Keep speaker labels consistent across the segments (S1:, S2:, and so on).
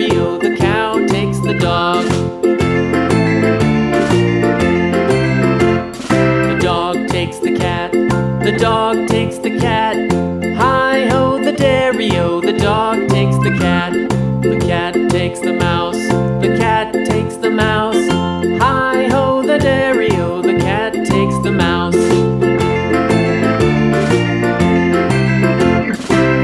S1: dairy-o, the cow takes the dog. The dog takes the cat, the dog takes the cat. Hi-ho, the dairy-o, the dog takes the cat. The cat takes the mouse, the cat takes the mouse. Hi-ho, the dairy-o, the cat takes the mouse.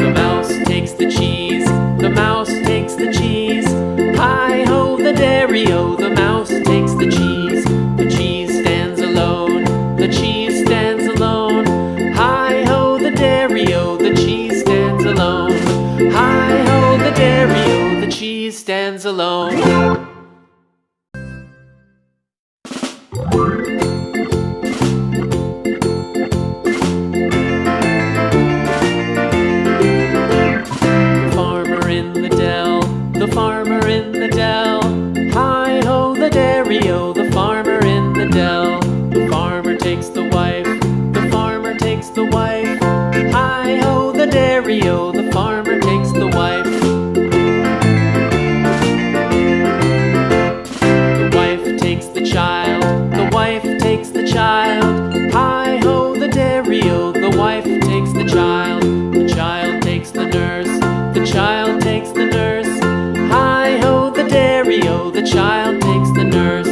S1: The mouse takes the cheese, the mouse takes the cheese. Hi-ho, the dairy-o, the mouse takes the cheese. The cheese stands alone, the cheese stands alone. Hi-ho, the dairy-o, the cheese stands alone. Hi-ho, the dairy-o, the cheese stands alone. The farmer in the dell. Hi-ho, the dairy-o, the farmer in the dell. The farmer takes the wife, the farmer takes the wife. Hi-ho, the dairy-o, the farmer takes the wife. The wife takes the child, the wife takes the child. Hi-ho, the dairy-o, the wife takes the child. The child takes the nurse, the child takes the nurse. Hi-ho, the dairy-o, the child takes the nurse.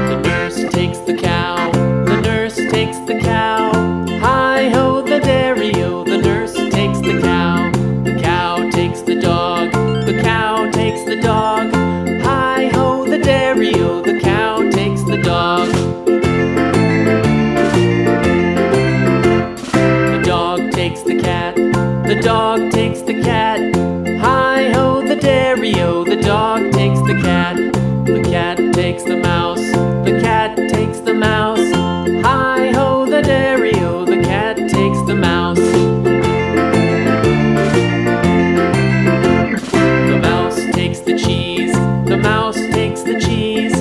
S1: The nurse takes the cow, the nurse takes the cow. Hi-ho, the dairy-o, the nurse takes the cow. The cow takes the dog, the cow takes the dog. Hi-ho, the dairy-o, the cow takes the dog. The dog takes the cat, the dog takes the cat. Hi-ho, the dairy-o, the dog takes the cat. The cat takes the mouse, the cat takes the mouse. Hi-ho, the dairy-o, the cat takes the mouse. The mouse takes the cheese, the mouse takes the cheese.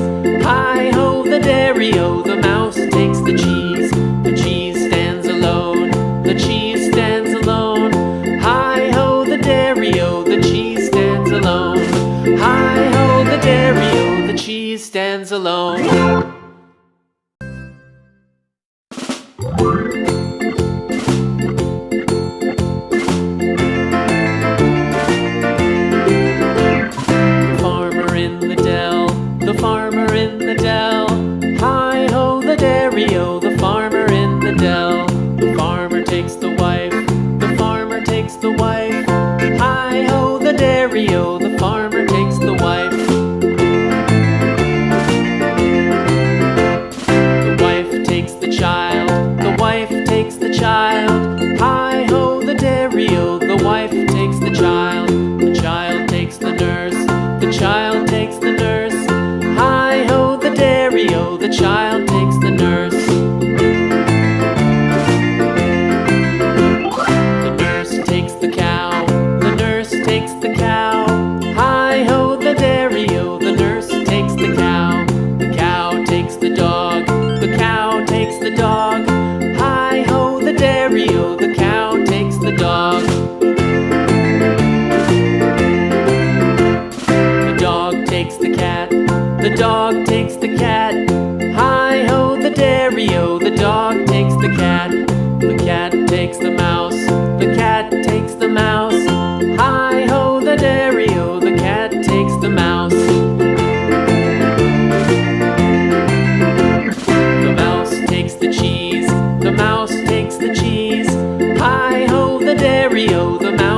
S1: Hi-ho, the dairy-o, the mouse takes the cheese. The cheese stands alone, the cheese stands alone. Hi-ho, the dairy-o, the cheese stands alone. Hi-ho, the dairy-o, the cheese stands alone. The farmer in the dell, the farmer in the dell. Hi-ho, the dairy-o, the farmer in the dell. The farmer takes the wife, the farmer takes the wife. Hi-ho, the dairy-o, the farmer takes the wife. The wife takes the child, the wife takes the child. Hi-ho, the dairy-o, the wife takes the child. The child takes the nurse, the child takes the nurse. Hi-ho, the dairy-o, the child takes the nurse. The nurse takes the cow, the nurse takes the cow. Hi-ho, the dairy-o, the nurse takes the cow. The cow takes the dog, the cow takes the dog. Hi-ho, the dairy-o, the cow takes the dog. The dog takes the cat, the dog takes the cat. Hi-ho, the dairy-o, the dog takes the cat. The cat takes the mouse, the cat takes the mouse. Hi-ho, the dairy-o, the cat takes the mouse. The mouse takes the cheese, the mouse takes the cheese. Hi-ho, the dairy-o, the mouse